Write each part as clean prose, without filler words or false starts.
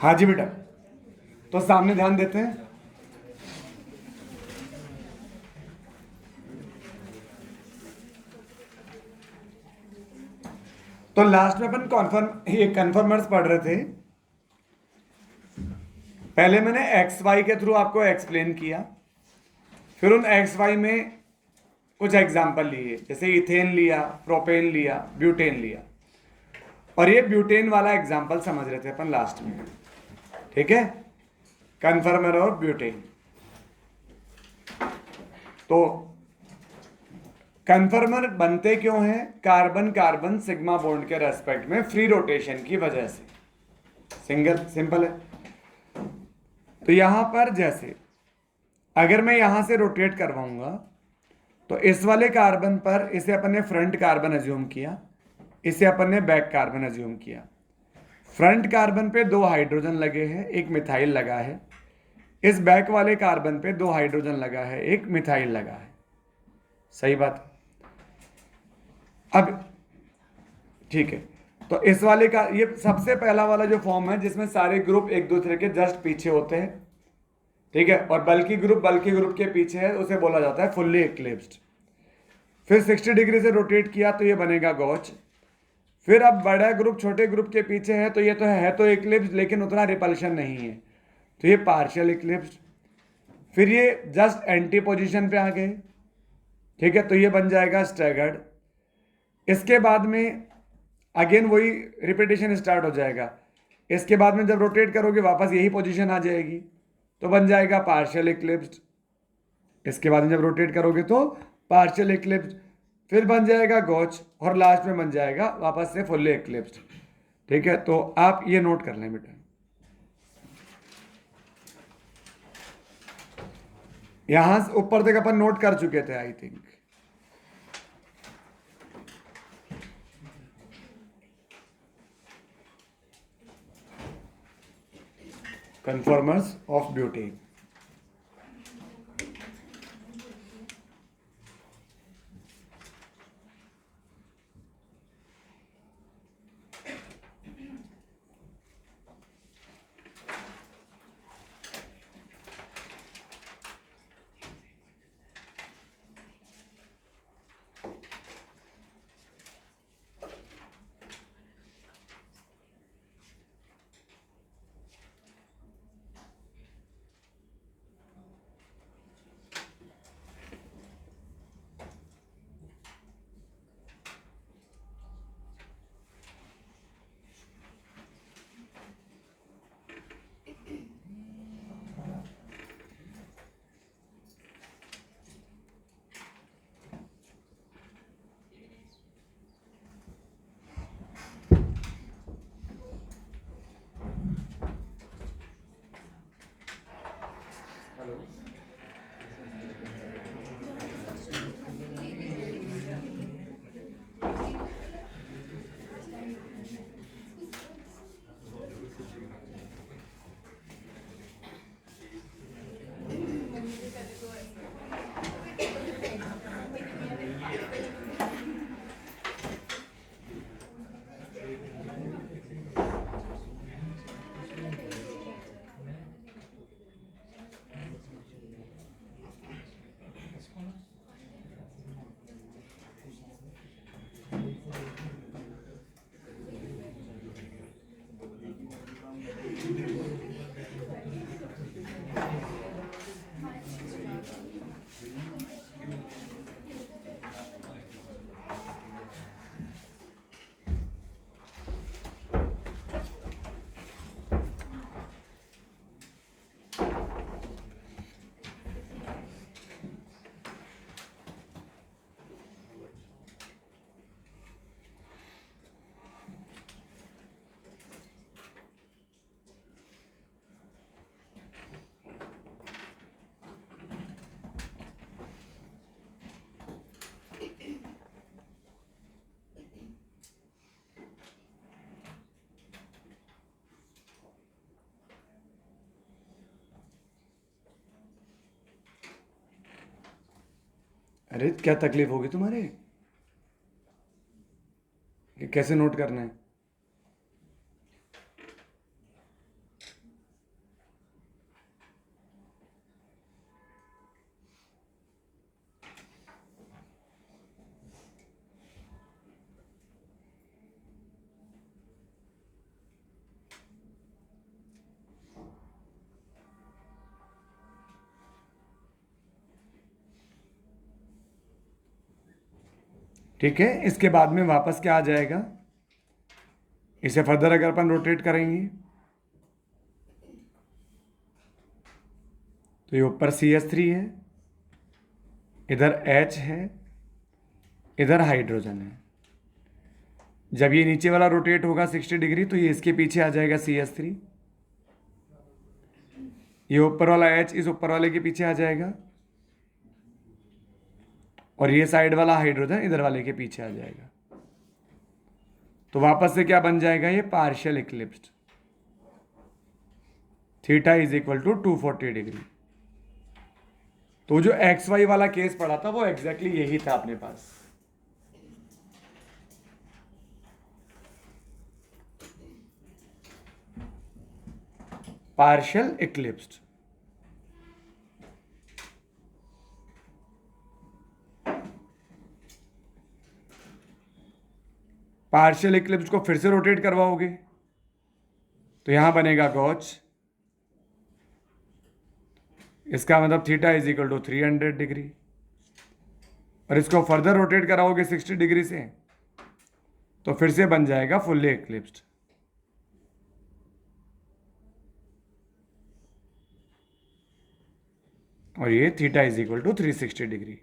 हाँ जी बेटा, तो सामने ध्यान देते हैं। तो लास्ट में अपन कन्फर्मर्स पढ़ रहे थे। पहले मैंने एक्स वाई के थ्रू आपको एक्सप्लेन किया, फिर उन एक्स वाई में कुछ एग्जाम्पल लिए, जैसे इथेन लिया, प्रोपेन लिया, ब्यूटेन लिया, और ये ब्यूटेन वाला एग्जाम्पल समझ रहे थे अपन लास्ट में। ठीक है, कन्फर्मर और ब्यूटेन। तो कन्फर्मर बनते क्यों हैं? कार्बन कार्बन सिग्मा बॉन्ड के रेस्पेक्ट में फ्री रोटेशन की वजह से। सिंपल है। तो यहां पर जैसे अगर मैं यहां से रोटेट करवाऊंगा तो इस वाले कार्बन पर इसे अपन ने फ्रंट कार्बन अज्यूम किया, इसे अपन ने बैक कार्बन अज्यूम किया। फ्रंट कार्बन पे 2 हाइड्रोजन लगे हैं, एक मिथाइल लगा है। इस बैक वाले कार्बन पे 2 हाइड्रोजन लगा है, एक मिथाइल लगा है। सही बात। अब ठीक है, तो इस वाले का ये सबसे पहला वाला जो फॉर्म है जिसमें सारे ग्रुप एक दूसरे के जस्ट पीछे होते हैं। ठीक है, और बल्कि ग्रुप के पीछे है, उसे बोला जाता है फुल्ली इक्लिप्स्ड। फिर 60 डिग्री से रोटेट किया तो ये बनेगा गॉच। फिर अब बड़ा ग्रुप छोटे ग्रुप के पीछे है, तो ये तो इक्लिप्स्ड लेकिन उतना रिपल्शन नहीं है, तो ये पार्शियल इक्लिप्स्ड। फिर ये जस्ट एंटी पोजीशन पे आ गए। ठीक है, तो ये बन जाएगा स्टैगर्ड। इसके बाद में अगेन वही रिपीटेशन स्टार्ट हो जाएगा। इसके बाद में जब रोटेट करोगे वापस यही पोजीशन आ जाएगी, तो बन जाएगा पार्शियल इक्लिप्स्ड। इसके बाद में जब रोटेट करोगे तो पार्शियल इक्लिप्स्ड, फिर बन जाएगा गॉच, और लास्ट में बन जाएगा वापस से फुल्ली इक्लिप्स्ड। ठीक है, तो आप ये नोट कर लें बेटा। यहां से ऊपर तक अपन नोट कर चुके थे I think. Conformers of butane. अरे क्या तकलीफ होगी तुम्हारे? कैसे नोट करना है? ठीक है, इसके बाद में वापस क्या आ जाएगा, इसे फर्दर अगर अपन रोटेट करेंगे तो ये ऊपर CH3 है, इधर H है, इधर हाइड्रोजन है। जब ये नीचे वाला रोटेट होगा 60 डिग्री तो ये इसके पीछे आ जाएगा CH3, ये ऊपर वाला H इस ऊपर वाले के पीछे आ जाएगा, और ये साइड वाला हाइड्रोजन इधर वाले के पीछे आ जाएगा। तो वापस से क्या बन जाएगा, ये partial eclipsed, theta is equal to 240 degree. तो जो XY वाला केस पड़ा था वो एग्जैक्टली यही था अपने पास। Partial eclipsed. पार्शियल इक्लिप्स को फिर से रोटेट करवाओगे तो यहां बनेगा गॉच, इसका मतलब theta is equal to 300 degree, और इसको फर्दर रोटेट कराओगे 60 डिग्री से तो फिर से बन जाएगा फुल्ली इक्लिप्स्ड। और ये theta is equal to 360 degree.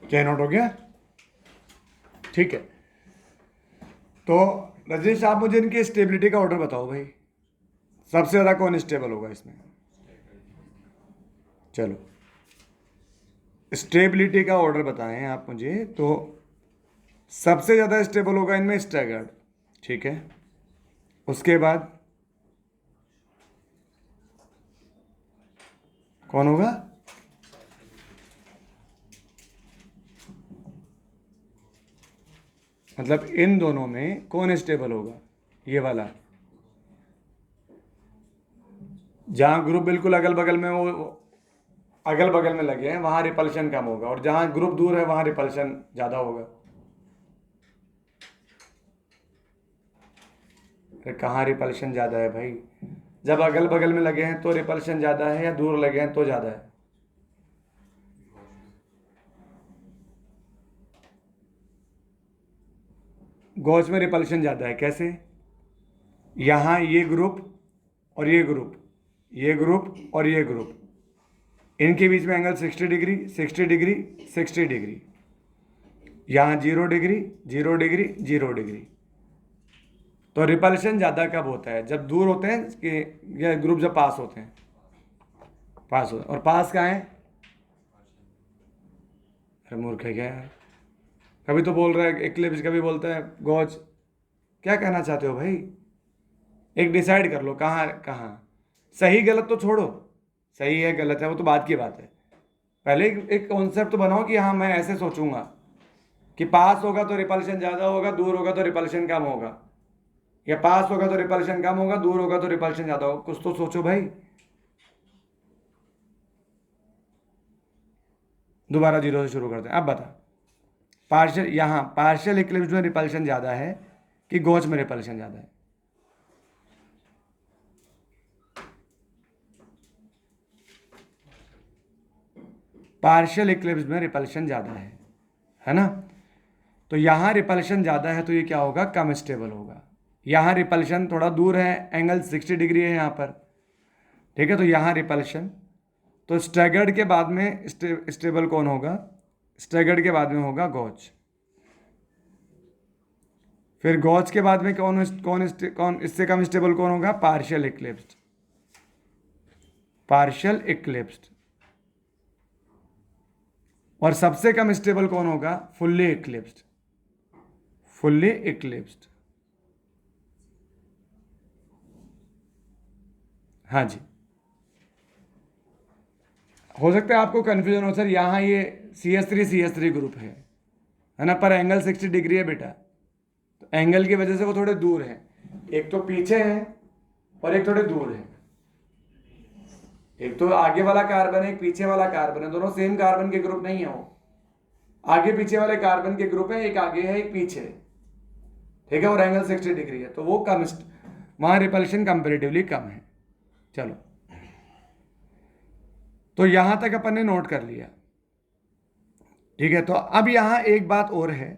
क्या नोट हो गया? ठीक है, तो रजनीश आप मुझे इनकी स्टेबिलिटी का ऑर्डर बताओ भाई, सबसे ज़्यादा कौन स्टेबल होगा इसमें? चलो स्टेबिलिटी का ऑर्डर बताएं आप मुझे। तो सबसे ज़्यादा स्टेबल होगा इनमें स्टैगर्ड, ठीक है। उसके बाद कौन होगा? मतलब इन दोनों में कौन स्टेबल होगा? ये वाला, जहां ग्रुप बिल्कुल अगल बगल में, वो अगल बगल में लगे हैं वहां रिपल्शन कम होगा, और जहां ग्रुप दूर है वहां रिपल्शन ज़्यादा होगा। फिर कहाँ रिपल्शन ज़्यादा है भाई? जब अगल बगल में लगे हैं तो रिपल्शन ज़्यादा है, या दूर लगे हैं तो ज़्यादा है? गॉस में रिपल्शन ज़्यादा है। कैसे? यहाँ ये ग्रुप और ये ग्रुप, ये ग्रुप और ये ग्रुप, इनके बीच में एंगल 60 डिग्री, 60 डिग्री, 60 डिग्री। यहाँ 0 डिग्री, 0 डिग्री, 0 डिग्री। तो रिपल्शन ज़्यादा कब होता है? जब दूर होते हैं कि ये ग्रुप जब पास होते हैं, पास होते हैं। और पास कहाँ है? अरे मूर्ख है क्या यार, कभी तो बोल रहा है एक्लिप्स, कभी बोलता है गॉज। क्या कहना चाहते हो भाई? एक डिसाइड कर लो कहाँ कहाँ सही गलत तो छोड़ो, सही है गलत है वो तो बात की बात है। पहले एक कॉन्सेप्ट तो बनाओ कि हाँ मैं ऐसे सोचूंगा कि पास होगा तो रिपल्शन ज़्यादा होगा, दूर होगा तो रिपल्शन कम होगा, या पास होगा तो रिपल्शन कम होगा, दूर होगा तो रिपल्शन ज़्यादा होगा। कुछ तो सोचो भाई। दोबारा जीरो से शुरू करते हैं। अब बता, पार्शियल, यहाँ पार्शियल इक्लिप्स में रिपल्शन ज़्यादा है कि गोच में रिपल्शन ज़्यादा है? पार्शियल इक्लिप्स में रिपल्शन ज़्यादा है ना? तो यहाँ रिपल्शन ज़्यादा है तो ये क्या होगा, कम स्टेबल होगा। यहाँ रिपल्शन थोड़ा दूर है, एंगल 60 डिग्री है यहाँ पर, ठीक है। तो यहाँ रिपल्शन, तो स्टैगर्ड के बाद में स्टेबल कौन होगा? स्टैगर्ड के बाद में होगा गॉच। फिर गॉच के बाद में कौन कौन इससे कम स्टेबल कौन होगा? Partial eclipsed. Partial eclipsed. और सबसे कम स्टेबल कौन होगा? Fully eclipsed. Fully eclipsed. हाँ जी, हो सकता है आपको कंफ्यूजन हो, सर यहाँ ये CH3 ग्रुप है ना, पर एंगल 60 डिग्री है बेटा, तो एंगल की वजह से वो थोड़े दूर है, एक तो पीछे है और एक थोड़े दूर है। एक तो आगे वाला कार्बन है, एक पीछे वाला कार्बन है, दोनों सेम कार्बन के ग्रुप नहीं है, वो आगे पीछे वाले कार्बन के ग्रुप है, एक आगे है एक पीछे, ठीक है, और एंगल 60 डिग्री है, तो वो कम, वहां रिपल्शन कंपेरेटिवली कम है। चलो, तो यहां तक अपन ने नोट कर लिया, ठीक है। तो अब यहां एक बात और है,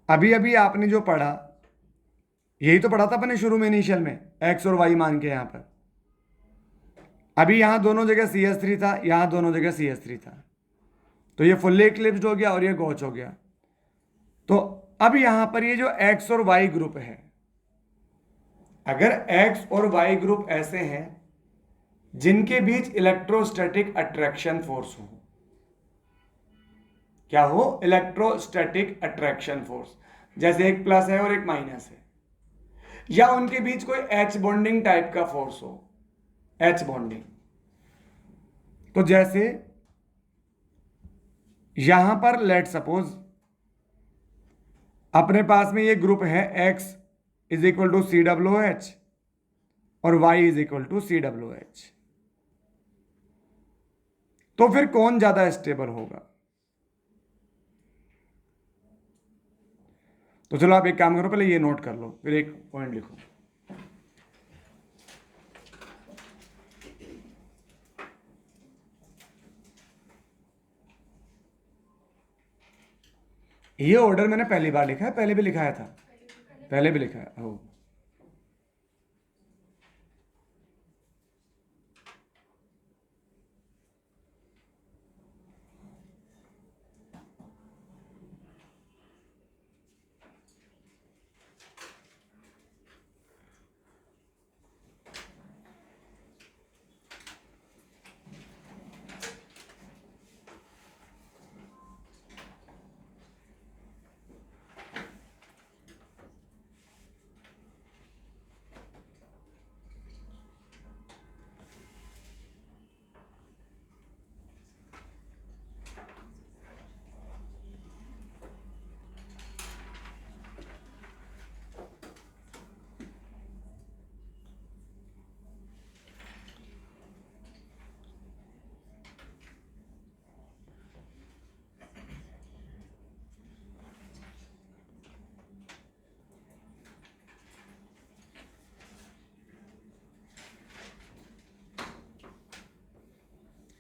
अभी अभी आपने जो पढ़ा, यही तो पढ़ा था अपन ने शुरू में इनिशियल में, एक्स और वाई मान के यहां पर। अभी यहां दोनों जगह CH3 था, यहां दोनों जगह CH3 था, तो ये फुल्ली इक्लिप्स्ड हो गया और ये गॉच हो गया। तो अब यहां पर ये जो एक्स और वाई ग्रुप है, अगर एक्स और वाई ग्रुप ऐसे हैं जिनके बीच इलेक्ट्रोस्टैटिक अट्रैक्शन फोर्स हो, क्या हो? इलेक्ट्रोस्टैटिक अट्रैक्शन फोर्स, जैसे एक प्लस है और एक माइनस है, या उनके बीच कोई H बॉन्डिंग टाइप का फोर्स हो, H बॉन्डिंग। तो जैसे यहां पर लेट सपोज अपने पास में ये ग्रुप है, X is equal to COOH और Y is equal to COOH, तो फिर कौन ज्यादा स्टेबल होगा? तो चलो आप एक काम करो, पहले ये नोट कर लो, फिर एक पॉइंट लिखो। ये ऑर्डर मैंने पहली बार लिखा है, पहले भी लिखाया था, पहले भी लिखा है। हो,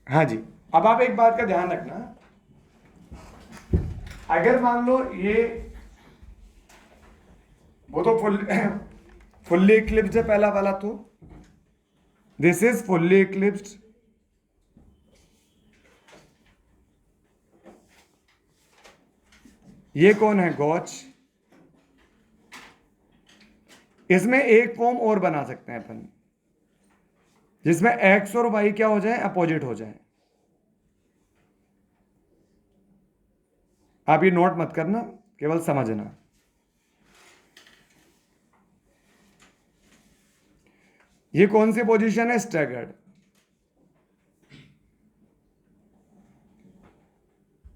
हाँ जी, अब आप एक बात का ध्यान रखना, अगर मान लो ये, वो तो फुल्ली इक्लिप्स्ड है पहला वाला, तो दिस इज फुल्ली इक्लिप्स्ड, ये कौन है? गॉच। इसमें एक फॉर्म और बना सकते हैं अपन, जिसमें एक्स और वाई क्या हो जाए? अपोजिट हो जाए। आप ये नोट मत करना, केवल समझना। ये कौन सी पोजीशन है? स्टैगर्ड।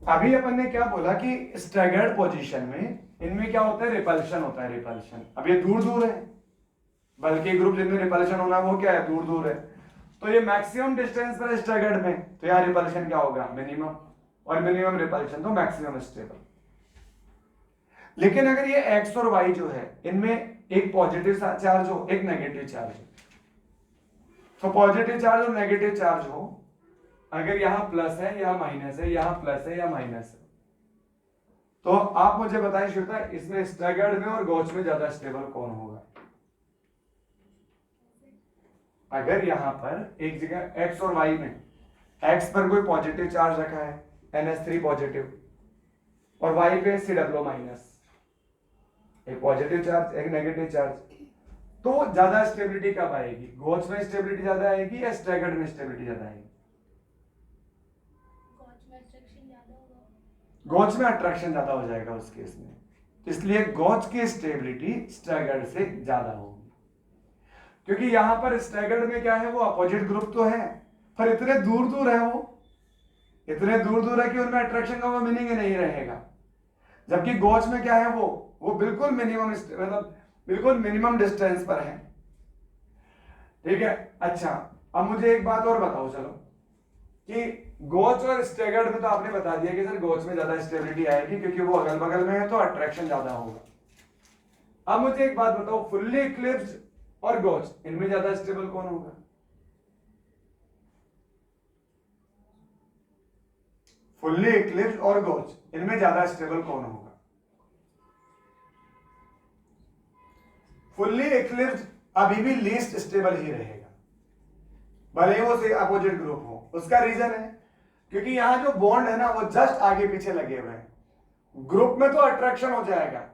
अभी अपन ने क्या बोला कि स्टैगर्ड पोजीशन में इनमें क्या होता है? रिपल्शन होता है, रिपल्शन। अब ये दूर दूर है, बल्कि ग्रुप जिनमें रिपल्शन होना वो क्या है? दूर दूर है, तो ये मैक्सिमम डिस्टेंस पर स्टैगर्ड में, तो यार रिपल्शन क्या होगा? मिनिमम। और मिनिमम रिपल्शन तो मैक्सिमम स्टेबल। लेकिन अगर ये एक्स और वाई जो है इनमें एक पॉजिटिव चार्ज हो, एक नेगेटिव चार्ज हो, तो पॉजिटिव चार्ज और नेगेटिव चार्ज हो, अगर यहां प्लस है या माइनस है, यहां प्लस है या माइनस है, तो आप मुझे बताएं श्वेता, इसमें स्टैगर्ड में और गॉच में ज्यादा स्टेबल कौन होगा? अगर यहां पर एक जगह एक्स और वाई में एक्स पर कोई पॉजिटिव चार्ज रखा है NH3 पॉजिटिव और वाई पे CW माइनस, एक पॉजिटिव चार्ज एक नेगेटिव चार्ज, तो ज्यादा स्टेबिलिटी कब आएगी? गॉच में स्टेबिलिटी ज्यादा आएगी या स्टैगर्ड में स्टेबिलिटी ज्यादा आएगी? गॉच में अट्रैक्शन ज्यादा हो जाएगा उस केस में, इसलिए गॉच की स्टेबिलिटी स्टैगर्ड से ज्यादा होगी। क्योंकि यहां पर स्टैगर्ड में क्या है, वो अपोजिट ग्रुप तो है पर इतने दूर दूर है, वो इतने दूर दूर है कि उनमें अट्रैक्शन का वो मीनिंग ही नहीं रहेगा। जबकि गॉच में क्या है, वो बिल्कुल मिनिमम, मतलब बिल्कुल मिनिमम डिस्टेंस पर है। ठीक है, अच्छा अब मुझे एक बात और बताओ चलो, कि गॉच और स्टैगर्ड में तो आपने बता दिया कि सर गॉच में ज्यादा स्टेबिलिटी आएगी क्योंकि वो अगल बगल में है तो अट्रैक्शन ज्यादा होगा। अब मुझे एक बात बताओ, फुल्ली इक्लिप्स्ड और गॉच, इनमें ज्यादा स्टेबल कौन होगा? फुल्ली इक्लिप्स्ड और गॉच, इनमें ज्यादा स्टेबल कौन होगा? फुल्ली इक्लिप्स्ड अभी भी लीस्ट स्टेबल ही रहेगा, भले ही वो से अपोजिट ग्रुप हो। उसका रीजन है क्योंकि यहां जो बॉन्ड है ना वो जस्ट आगे पीछे लगे हुए हैं। ग्रुप में तो अट्रैक्शन हो जाएगा,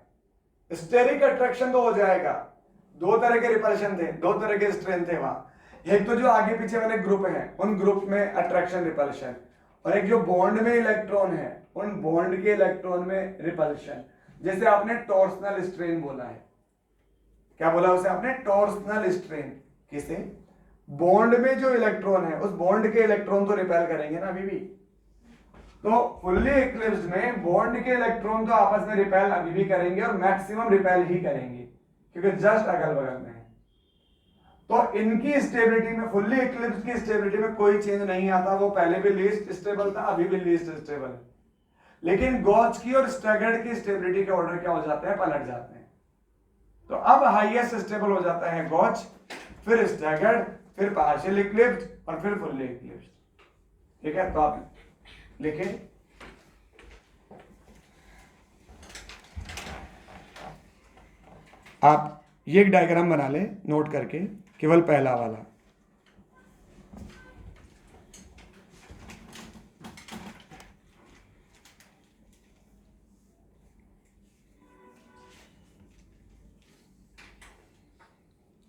स्टेरिक अट्रैक्शन तो हो जाएगा, दो तरह के रिपल्शन थे, दो तरह के स्ट्रेन थे वहां। एक तो जो आगे पीछे वाले ग्रुप हैं उन ग्रुप में अट्रैक्शन रिपल्शन, और एक जो बॉन्ड में इलेक्ट्रॉन है उन बॉन्ड के इलेक्ट्रॉन में रिपल्शन। जैसे आपने टॉर्सनल स्ट्रेन बोला है, क्या बोला उसे आपने? Torsional strain. किसे? बॉन्ड में जो इलेक्ट्रॉन है उस बॉन्ड के इलेक्ट्रॉन तो रिपेल करेंगे ना अभी भी। तो फुल्ली इक्लिप्स्ड में बॉन्ड के इलेक्ट्रॉन तो आपस में रिपेल अभी भी करेंगे और मैक्सिमम रिपेल ही करेंगे क्योंकि जस्ट अगल बगल में है। तो इनकी स्टेबिलिटी में, फुल्ली इक्लिप्स्ड की स्टेबिलिटी में कोई चेंज नहीं आता, वो पहले भी लीस्ट स्टेबल था, अभी भी लीस्ट स्टेबल है। लेकिन गॉच की और स्टैगर्ड की स्टेबिलिटी के ऑर्डर क्या हो जाते हैं? पलट जाते हैं। तो अब हाईएस्ट स्टेबल हो जाता है गॉच, फिर स्टैगर्ड, फिर पार्शियल इक्लिप्स्ड और फिर फुल्ली इक्लिप्स्ड। ठीक है, तो आप लिखें आप ये एक डायग्राम बना लें नोट करके, केवल पहला वाला।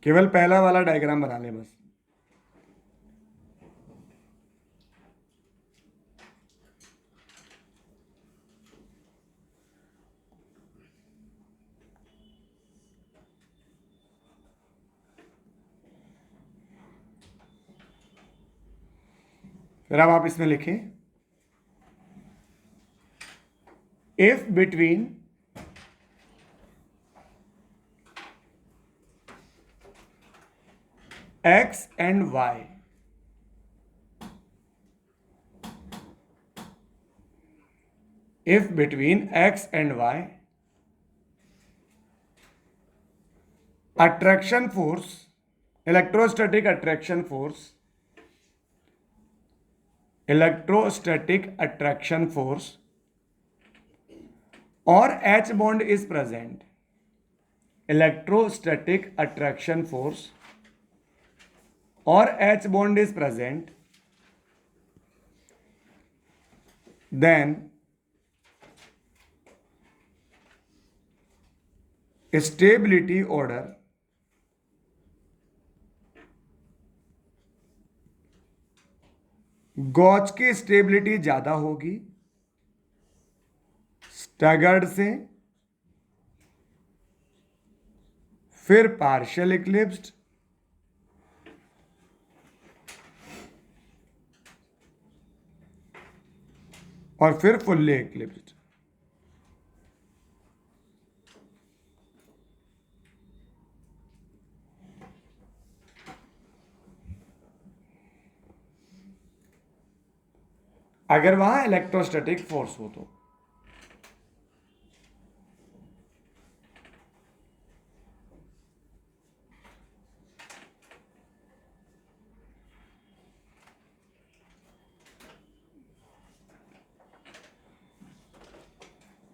केवल पहला वाला डायग्राम बना लें बस। फिर अब आप इसमें लिखें, if between x and y if between x and y attraction force, electrostatic attraction force, electrostatic attraction force or H bond is present, electrostatic attraction force or H bond is present, then stability order गॉच की stability ज्यादा होगी staggered से, फिर partial eclipsed, और फिर fully eclipsed. अगर वहां electrostatic force हो तो।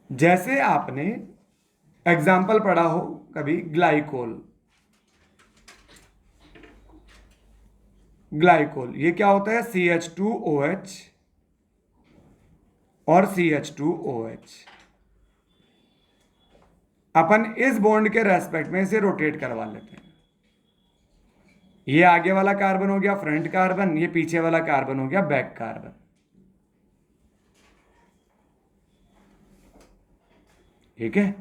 जैसे आपने एग्जाम्पल पढ़ा हो कभी, ग्लाइकोल। ग्लाइकोल ये क्या होता है? CH2OH और CH2OH। अपन इस बॉन्ड के रेस्पेक्ट में इसे रोटेट करवा लेते हैं। ये आगे वाला कार्बन हो गया फ्रंट कार्बन, ये पीछे वाला कार्बन हो गया बैक कार्बन। ठीक है,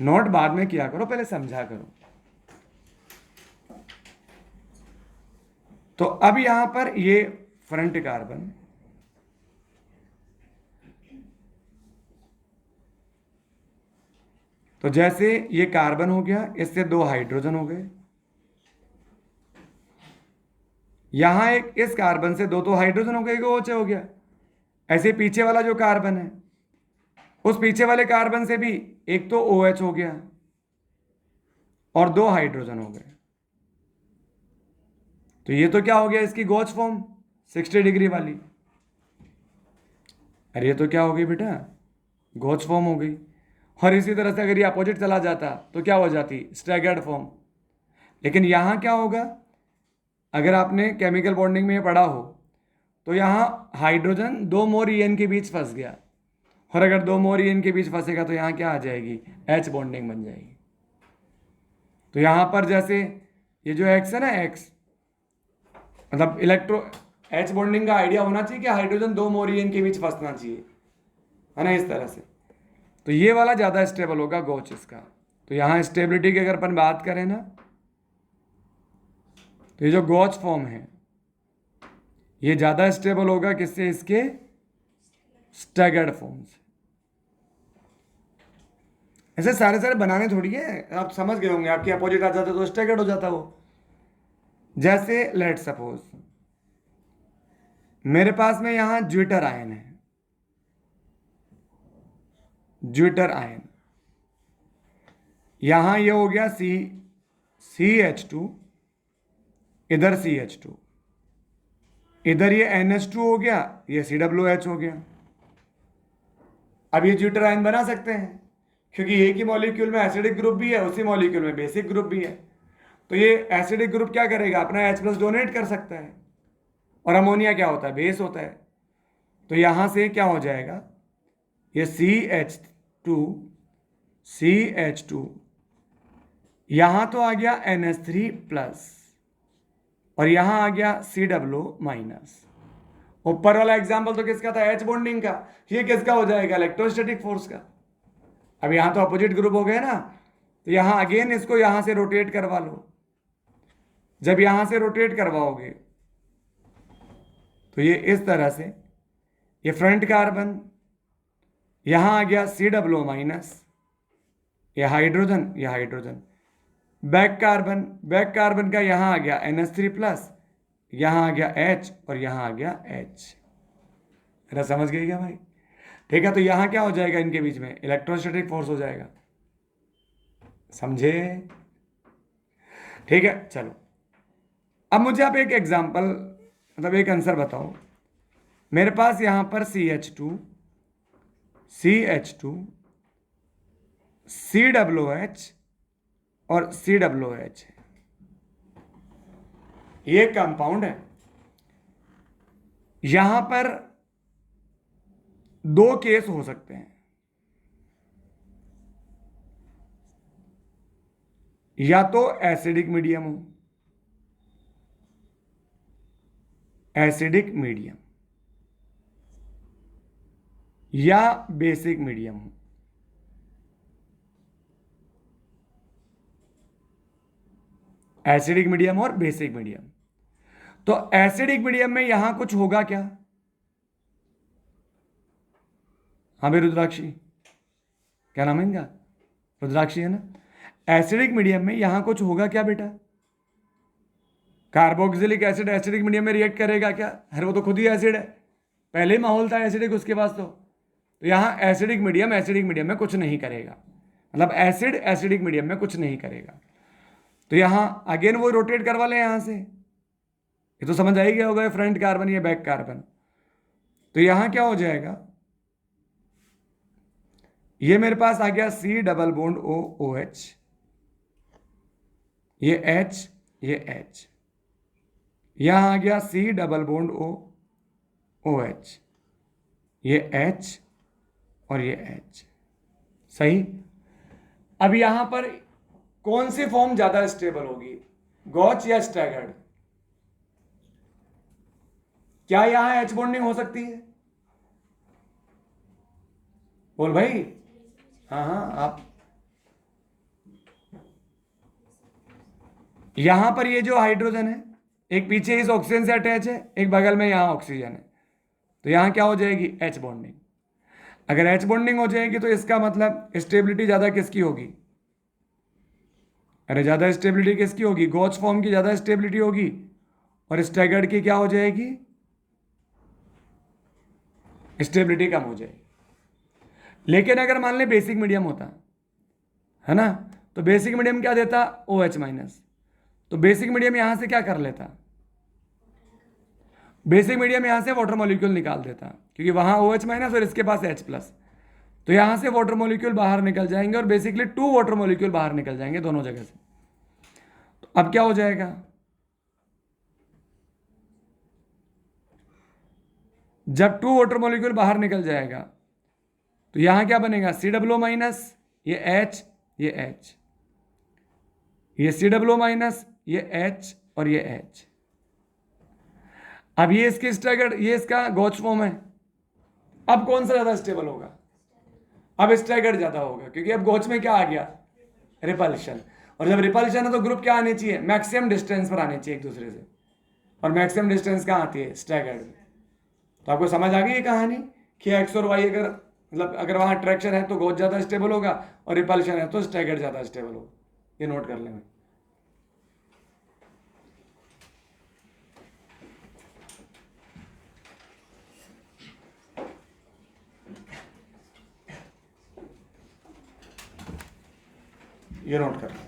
नोट बाद में किया करो, पहले समझा करो। तो अब यहां पर ये फ्रंट कार्बन, तो जैसे ये कार्बन हो गया, इससे 2 हाइड्रोजन हो गए। यहां एक इस कार्बन से 2 तो हाइड्रोजन हो गए, OH हो गया। ऐसे पीछे वाला जो कार्बन है, उस पीछे वाले कार्बन से भी एक तो OH हो गया और 2 हाइड्रोजन हो गए। तो ये तो क्या हो गया? इसकी गॉच फॉर्म 60 डिग्री वाली। अरे ये तो क्या हो गई बेटा? गॉच फॉर्म हो गई। और इसी तरह से अगर ये अपोजिट चला जाता तो क्या हो जाती? Staggered form. लेकिन यहां क्या होगा? अगर आपने केमिकल बॉन्डिंग में ये पढ़ा हो तो यहां हाइड्रोजन 2 मोर EN के बीच फंस गया, और अगर 2 मोर EN के बीच फंसेगा तो यहां क्या आ जाएगी? H बॉन्डिंग बन जाएगी। तो यहां पर जैसे ये जो X है ना, X मतलब H बॉन्डिंग का आइडिया होना चाहिए कि हाइड्रोजन 2 मोर EN के बीच फंसना चाहिए, है ना, इस तरह से। तो ये वाला ज़्यादा स्टेबल होगा गॉच इसका। तो यहाँ स्टेबिलिटी की अगर अपन बात करें ना, तो ये जो गॉच फॉर्म है ये ज़्यादा स्टेबल होगा किससे? इसके स्टैगर्ड फॉर्म से। ऐसे सारे सारे बनाने थोड़ी है, आप समझ गए होंगे। आपके अपोजिट आ जाता तो स्टैगर्ड हो जाता वो। जैसे लेट सपोज मेरे पास में यहां ज्विटर आयन है, ज्विटर आयन। यहां ये हो गया CH2, इधर CH2, इधर ये NH2 हो गया, ये COOH हो गया। अब ये ज्विटर आयन बना सकते हैं क्योंकि एक ही मॉलिक्यूल में एसिडिक ग्रुप भी है, उसी मॉलिक्यूल में बेसिक ग्रुप भी है। तो ये एसिडिक ग्रुप क्या करेगा? अपना H+ डोनेट कर सकता है। और अमोनिया क्या होता है? बेस होता है। तो यहां से क्या हो जाएगा? ये CH2 यहां तो आ गया NH3+, और यहां आ गया COO-। ऊपर वाला एग्जाम्पल तो किसका था? H बॉन्डिंग का। ये किसका हो जाएगा? इलेक्ट्रोस्टैटिक फोर्स का। अब यहां तो अपोजिट ग्रुप हो गए ना, तो यहां अगेन इसको यहां से रोटेट करवा लो। जब यहां से रोटेट करवाओगे तो ये इस तरह से, ये फ्रंट कार्बन, यहां आ गया COO-, ये हाइड्रोजन, ये हाइड्रोजन। बैक कार्बन का यहां आ गया NH3+, यहां आ गया H, और यहां आ गया H। मेरा समझ गई क्या भाई? ठीक है, तो यहां क्या हो जाएगा? इनके बीच में इलेक्ट्रोस्टैटिक फोर्स हो जाएगा। समझे? ठीक है, चलो अब मुझे आप एक एग्जांपल, मतलब एक आंसर बताओ। मेरे पास यहां पर CH2, COOH और COOH है। ये कंपाउंड है। यहां पर 2 केस हो सकते हैं, या तो एसिडिक मीडियम हो, एसिडिक मीडियम, या बेसिक मीडियम हो। एसिडिक मीडियम और बेसिक मीडियम। तो एसिडिक मीडियम में यहां कुछ होगा क्या? हाँ भाई रुद्राक्षी, क्या नाम है इनका? रुद्राक्षी है ना। एसिडिक मीडियम में यहां कुछ होगा क्या बेटा? कार्बोक्सिलिक एसिड एसिडिक मीडियम में रिएक्ट करेगा क्या? अरे वो तो खुद ही एसिड है, पहले ही माहौल था एसिडिक उसके पास। तो यहाँ एसिडिक मीडियम में कुछ नहीं करेगा, मतलब एसिड एसिडिक मीडियम में कुछ नहीं करेगा। तो यहाँ अगेन वो रोटेट करवा लें यहाँ से, ये तो समझ आ ही गया होगा, फ्रंट कार्बन या बैक कार्बन। तो यहाँ क्या हो जाएगा, ये मेरे पास आ गया C double bond O OH, ये H, ये H, यहां आ गया C double bond O OH, ये H और ये H। सही। अब यहां पर कौन सी फॉर्म ज्यादा स्टेबल होगी, गॉच या स्टैगर्ड? क्या यहां H बॉन्डिंग हो सकती है? बोल भाई। हाँ हाँ, आप यहां पर ये जो हाइड्रोजन है, एक पीछे इस ऑक्सीजन से अटैच है, एक बगल में यहां ऑक्सीजन है, तो यहां क्या हो जाएगी, H बॉन्डिंग। अगर H बॉन्डिंग हो जाएगी तो इसका मतलब स्टेबिलिटी ज्यादा किसकी होगी? अरे ज्यादा स्टेबिलिटी किसकी होगी? गॉच फॉर्म की ज्यादा स्टेबिलिटी होगी, और स्टैगर्ड की क्या हो जाएगी, स्टेबिलिटी कम हो जाएगी। लेकिन अगर मान ले बेसिक मीडियम होता है ना, तो बेसिक मीडियम क्या देता, OH माइनस। तो बेसिक मीडियम यहां से क्या कर लेता, बेसिक मीडियम यहां से वाटर मॉलिक्यूल निकाल देता, क्योंकि वहां OH माइनस और इसके पास H प्लस, तो यहां से वाटर मॉलिक्यूल बाहर निकल जाएंगे, और बेसिकली 2 वाटर मॉलिक्यूल बाहर निकल जाएंगे दोनों जगह से। तो अब क्या हो जाएगा, जब 2 वाटर मॉलिक्यूल बाहर निकल जाएगा तो यहां क्या बनेगा, COO माइनस, ये H, ये H, ये COO माइनस, ये H और ये H। अब ये इसके स्टैगर्ड, ये इसका गॉच फॉर्म है। अब कौन सा ज्यादा स्टेबल होगा, अब स्टैगर्ड ज्यादा होगा, क्योंकि अब गॉच में क्या आ गया, रिपल्शन। और जब रिपल्शन है तो ग्रुप क्या आने चाहिए, मैक्सिमम डिस्टेंस पर आने चाहिए एक दूसरे से, और मैक्सिमम डिस्टेंस कहाँ आती है, स्टैगर्ड में। तो आपको समझ आ गई ये कहानी कि एक्स और वाई अगर, मतलब अगर वहां अट्रैक्शन है तो गॉच ज्यादा स्टेबल होगा, और रिपल्शन है तो स्टैगर्ड ज्यादा स्टेबल होगा। ये नोट कर लेंगे। ये नोट कर लें।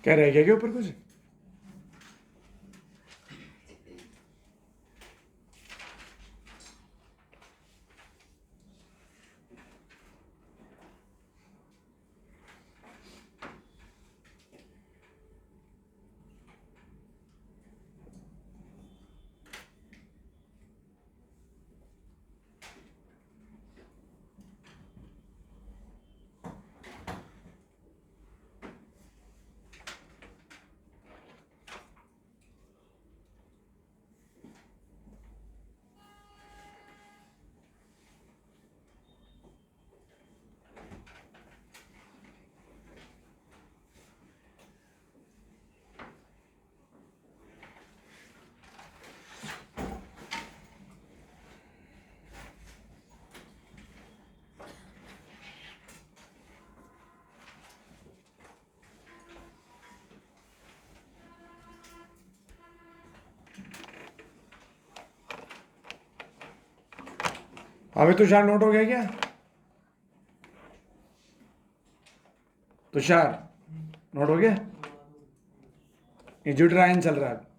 क्या रह गया क्या ऊपर कुछ? अभी तुषार नोट हो गया क्या? तुषार नोट हो गया? ये जुड़ रायन चल रहा है।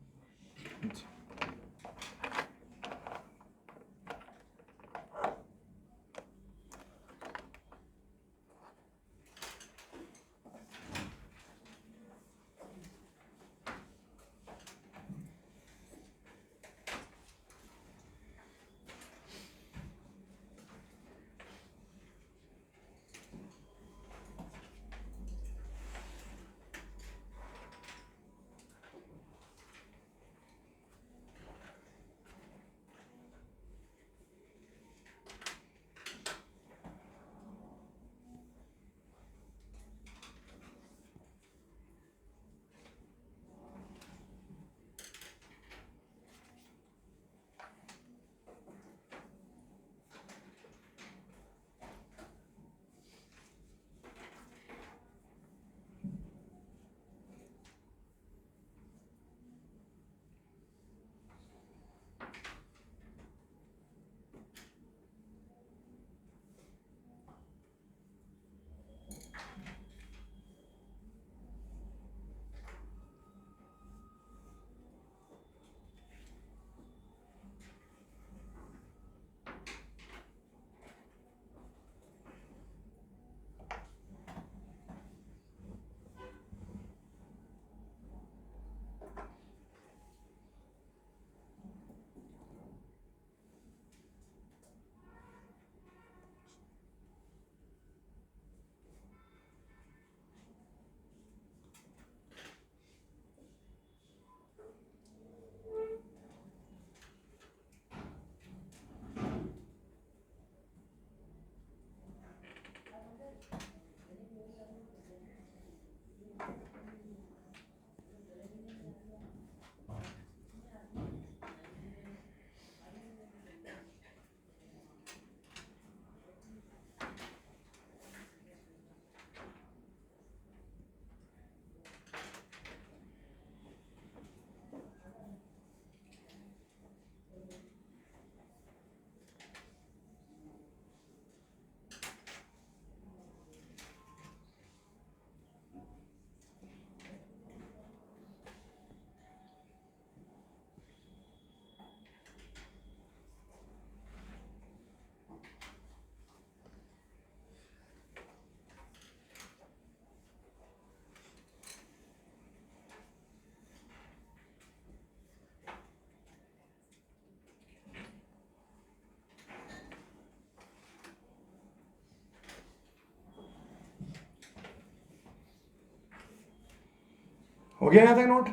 हो गया यहाँ तक नोट?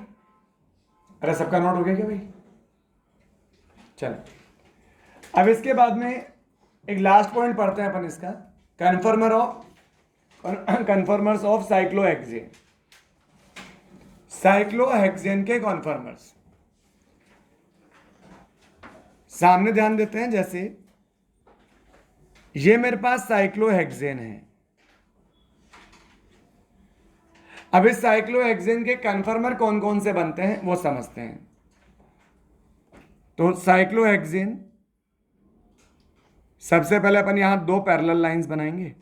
अरे सबका नोट हो गया क्या भाई? चल, अब इसके बाद में एक लास्ट पॉइंट पढ़ते हैं अपन इसका, कन्फर्मर्स ऑफ साइक्लोहेक्सेन। साइक्लोहेक्सेन के कन्फर्मर्स सामने ध्यान देते हैं। जैसे ये मेरे पास साइक्लोहेक्सेन है। अब इस साइक्लोहेक्सेन के कन्फर्मर कौन कौन से बनते हैं वो समझते हैं। तो साइक्लोहेक्सेन, सबसे पहले अपन यहां 2 पैरेलल लाइंस बनाएंगे।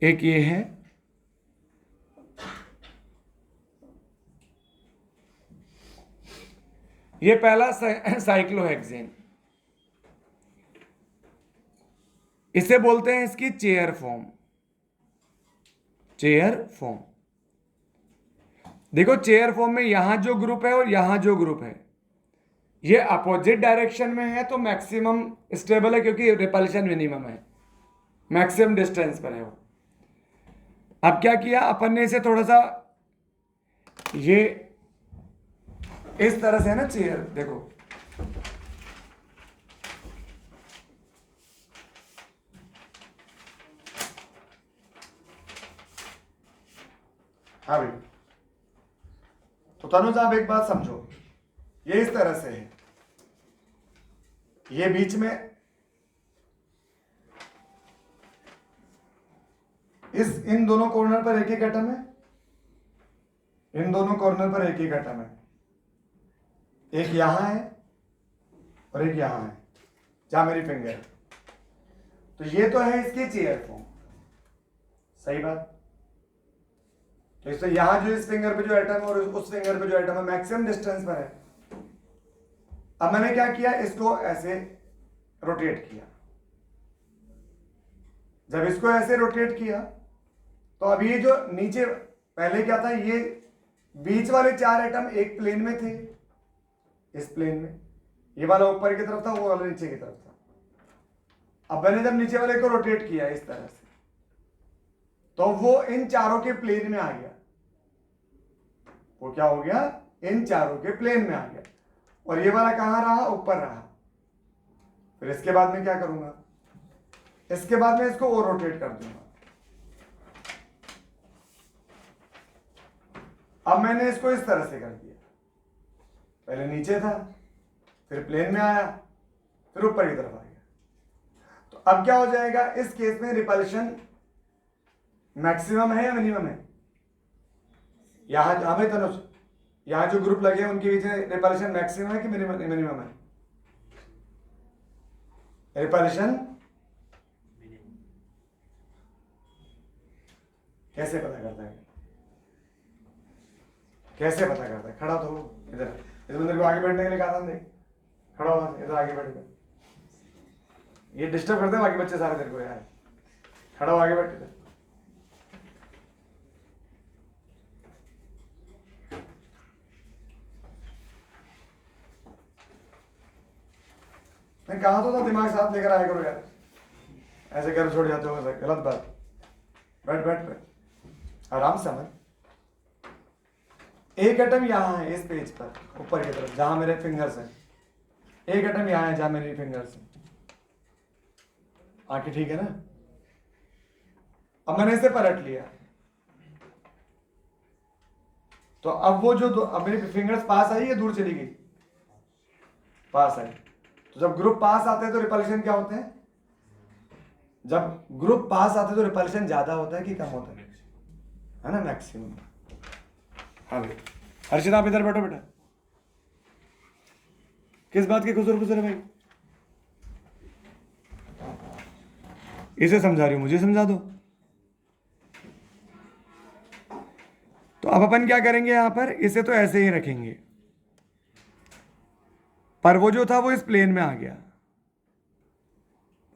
एक ये है, ये पहला साइक्लोहेक्सेन, इसे बोलते हैं इसकी चेयर फॉर्म। चेयर फॉर्म, देखो चेयर फॉर्म में यहां जो ग्रुप है और यहां जो ग्रुप है ये अपोजिट डायरेक्शन में है, तो मैक्सिमम स्टेबल है क्योंकि रिपल्शन मिनिमम है, मैक्सिमम डिस्टेंस पर है वो। अब क्या किया अपन ने, इसे थोड़ा सा ये इस तरह से है ना चेयर, देखो हाँ भाई, तो तनुज आप एक बात समझो, ये इस तरह से है, ये बीच में इन दोनों कॉर्नर पर एक एक एटम है, इन दोनों कॉर्नर पर एक एक एटम है, एक यहां है और एक यहां है जहां मेरी फिंगर है। तो ये तो है इसकी चेयर फॉर्म, सही बात। तो इससे यहां जो इस फिंगर पे जो एटम है और उस फिंगर पे जो एटम है मैक्सिमम डिस्टेंस पर है। अब मैंने क्या किया, इसको ऐसे रोटेट किया। जब इसको ऐसे रोटेट किया तो अब ये जो नीचे पहले क्या था, ये बीच वाले 4 एटम एक प्लेन में थे, इस प्लेन में, ये वाला ऊपर की तरफ था, वो वाला नीचे की तरफ था। अब मैंने जब नीचे वाले को रोटेट किया इस तरह से, तो वो इन चारों के प्लेन में आ गया। वो क्या हो गया, इन चारों के प्लेन में आ गया, और ये वाला कहां रहा, ऊपर रहा। फिर इसके बाद में क्या करूंगा, इसके बाद में इसको और रोटेट कर दूंगा। अब मैंने इसको इस तरह से कर दिया, पहले नीचे था, फिर प्लेन में आया, फिर ऊपर की तरफ आ गया। तो अब क्या हो जाएगा, इस केस में रिपल्शन मैक्सिमम है या मिनिमम है? यहां हमें तनुज, यहां जो ग्रुप लगे हैं उनके बीच में रिपल्शन मैक्सिमम है कि मिनिमम है? रिपल्शन कैसे पता करता है, कैसे पता करता है? खड़ा तो इधर, इस बंदे को आगे बैठने के लिए कहा था, देख खड़ा हो, इधर आगे बैठ कर, ये डिस्टर्ब करते हैं बाकी बच्चे सारे तेरे को यार। खड़ा हो, आगे बैठ इधर। मैं कहा तो था दिमाग साथ लेकर आया करो यार, ऐसे कर छोड़ जाते हो, गलत बात। बैठ बैठ बैठ, आराम से समझ। एक एटम यहां है इस पेज पर ऊपर की तरफ जहां मेरे फिंगर्स हैं, एक एटम यहां है जहां मेरी फिंगर्स हैं। आंखें ठीक है ना? अब मैंने इसे पलट लिया, तो अब वो जो अब मेरी फिंगर्स पास आई या दूर चली गई? पास आई। तो जब ग्रुप पास आते हैं तो रिपल्शन क्या होते हैं? जब ग्रुप पास आते हैं तो रिपल्शन ज्यादा होता है कि कम होता है ना? मैक्सिमम। हाँ भाई, हर्षित आप इधर बैठो बेटा। किस बात की खुसर खुसर है भाई? इसे समझा रही हूं, मुझे समझा दो। तो अब अपन क्या करेंगे, यहां पर इसे तो ऐसे ही रखेंगे, पर वो जो था वो इस प्लेन में आ गया।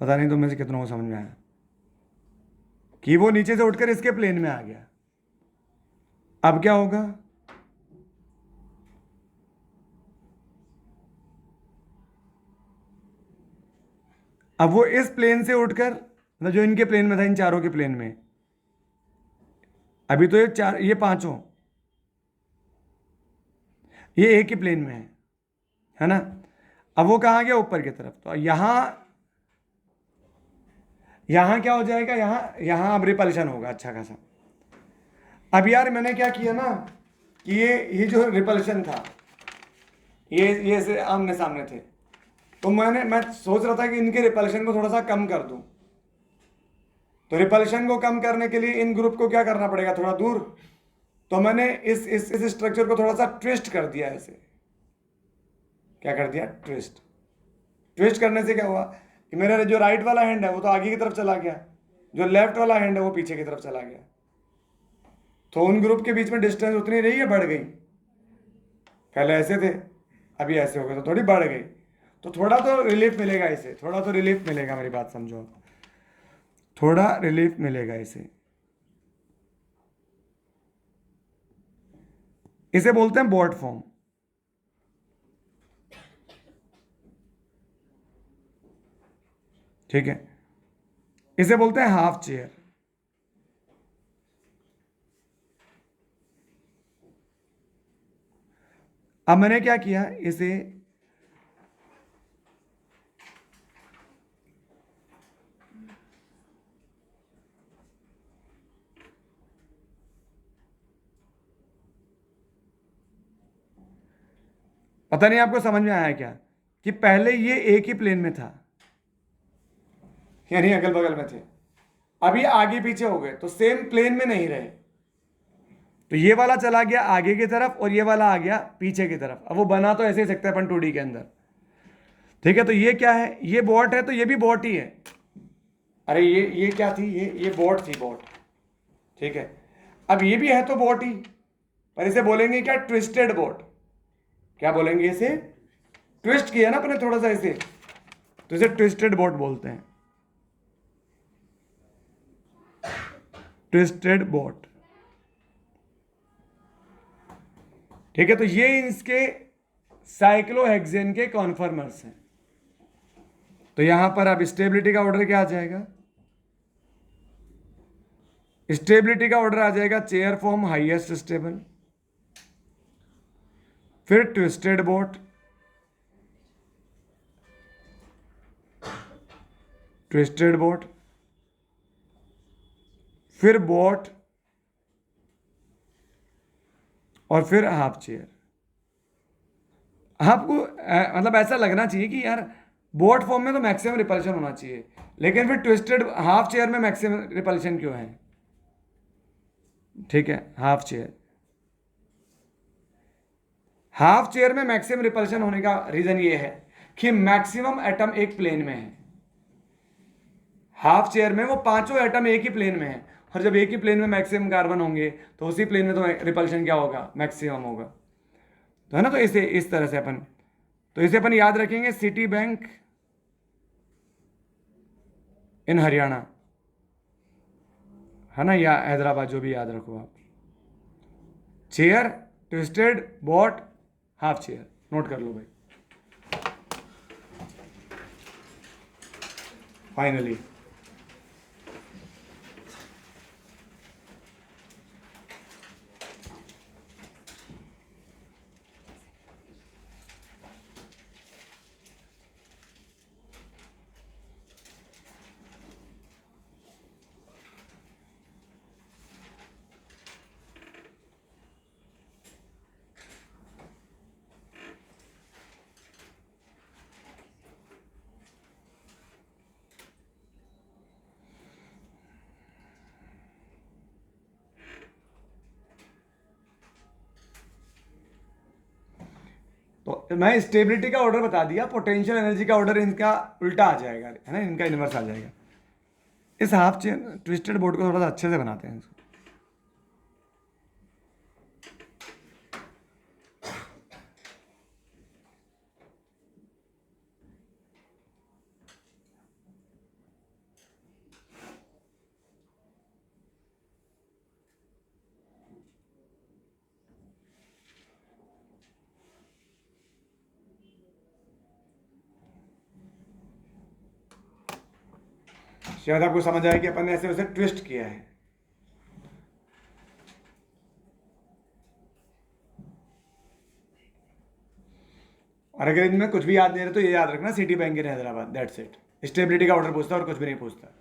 पता नहीं तुम में से कितनों को समझ में आया कि वो नीचे से उठकर इसके प्लेन में आ गया। अब क्या होगा, अब वो इस प्लेन से उठकर, मतलब जो इनके प्लेन में था, इन चारों के प्लेन में, अभी तो ये चार, ये पांचों, ये एक ही प्लेन में है ना? अब वो कहां गया, ऊपर की तरफ। तो यहां क्या हो जाएगा, यहां अब रिपल्शन होगा अच्छा खासा। अब यार मैंने क्या किया ना कि ये जो रिपल्शन था, ये से आमने सामने थे, तो मैं सोच रहा था कि इनके रिपल्शन को थोड़ा सा कम कर दूं। तो रिपल्शन को कम करने के लिए इन ग्रुप को क्या करना पड़ेगा, थोड़ा दूर। तो मैंने इस स्ट्रक्चर को थोड़ा सा ट्विस्ट कर दिया, ऐसे। क्या कर दिया, ट्विस्ट। ट्विस्ट करने से क्या हुआ कि मेरा जो राइट वाला हैंड है वो तो आगे की तरफ चला गया, जो लेफ्ट वाला हैंड है वो पीछे की तरफ चला गया। तो उन ग्रुप के बीच में डिस्टेंस उतनी रही है, बढ़ गई? पहले ऐसे थे, अभी ऐसे हो गए, तो थोड़ी बढ़ गई। तो थोड़ा तो रिलीफ मिलेगा इसे, थोड़ा तो रिलीफ मिलेगा, मेरी बात समझो, थोड़ा रिलीफ मिलेगा इसे। इसे बोलते हैं बॉट फॉर्म। ठीक है, इसे बोलते हैं हाफ चेयर। अब मैंने क्या किया, इसे पता नहीं आपको समझ में आया क्या, कि पहले ये एक ही प्लेन में था, यानी अगल बगल में थे, अभी आगे पीछे हो गए, तो सेम प्लेन में नहीं रहे। तो ये वाला चला गया आगे की तरफ और ये वाला आ गया पीछे की तरफ। अब वो बना तो ऐसे ही सकता है अपन 2D के अंदर। ठीक है, तो ये क्या है, ये बॉट है, तो ये भी बॉट ही है। अरे ये क्या थी, ये बॉट थी, बॉट। ठीक है, अब ये भी है तो बॉट ही, पर इसे बोलेंगे क्या, ट्विस्टेड बॉट। क्या बोलेंगे इसे, ट्विस्ट किया ना अपने थोड़ा सा इसे, तो इसे ट्विस्टेड बॉट बोलते हैं, ट्विस्टेड बॉट। ठीक है, तो ये इसके साइक्लोहेक्सेन के कॉन्फर्मर्स हैं। तो यहां पर अब स्टेबिलिटी का ऑर्डर क्या आ जाएगा, स्टेबिलिटी का ऑर्डर आ जाएगा चेयर फॉर्म हाईएस्ट स्टेबल, फिर ट्विस्टेड बोट, ट्विस्टेड बोट, फिर बोट, और फिर हाफ चेयर। आपको मतलब ऐसा लगना चाहिए कि यार बोट फॉर्म में तो मैक्सिमम रिपल्शन होना चाहिए, लेकिन फिर ट्विस्टेड हाफ चेयर में मैक्सिमम रिपल्शन क्यों है? ठीक है, हाफ चेयर, हाफ चेयर में मैक्सिमम रिपल्शन होने का रीजन ये है कि मैक्सिमम एटम एक प्लेन में है। हाफ चेयर में वो पांचों एटम एक ही प्लेन में है, और जब एक ही प्लेन में मैक्सिमम कार्बन होंगे तो उसी प्लेन में तो रिपल्शन क्या होगा, मैक्सिमम होगा। तो है ना, तो इसे इस तरह से अपन, तो इसे अपन याद रखेंगे, सिटी बैंक इन हरियाणा, है ना, या हैदराबाद, जो भी याद रखो आप। Chair, twisted, boat, half chair, note कर लो भाई। फाइनली तो मैं स्टेबिलिटी का ऑर्डर बता दिया, पोटेंशियल एनर्जी का ऑर्डर इनका उल्टा आ जाएगा, है ना, इनका इनवर्स आ जाएगा। इस हाफ चेयर ट्विस्टेड बोर्ड को थोड़ा सा अच्छे से बनाते हैं इसको। शायद आपको समझ आए कि अपन ने ऐसे वैसे ट्विस्ट किया है। और अगर इनमें कुछ भी याद नहीं रहे तो ये याद रखना, city bank in Hyderabad, that's it. Stability का ऑर्डर पूछता है और कुछ भी नहीं पूछता।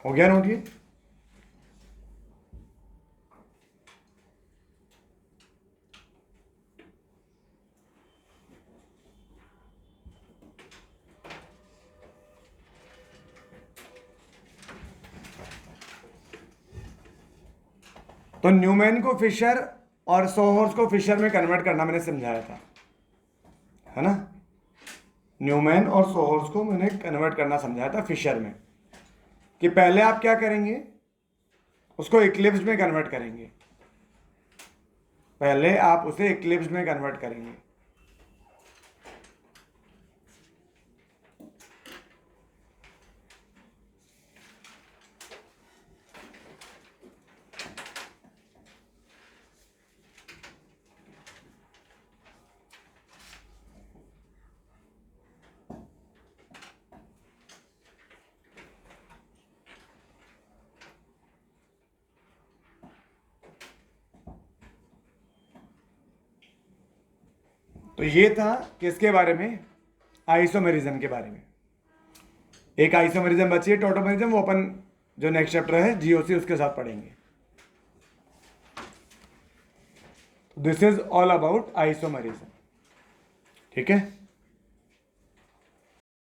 हो गया नोट ये? तो न्यूमैन को फिशर और सोहर्स को फिशर में कन्वर्ट करना मैंने समझाया था, है ना? न्यूमैन और सोहर्स को मैंने कन्वर्ट करना समझाया था फिशर में, कि पहले आप क्या करेंगे, उसको इक्लिप्स में कन्वर्ट करेंगे। पहले आप उसे इक्लिप्स में कन्वर्ट करेंगे। तो ये था किसके बारे में? आइसोमेरिज्म के बारे में। एक आइसोमेरिज्म बची है, टोटोमेरिज्म, वो अपन जो नेक्स्ट चैप्टर है जीओसी उसके साथ पढ़ेंगे। This is all about isomerism, ठीक है।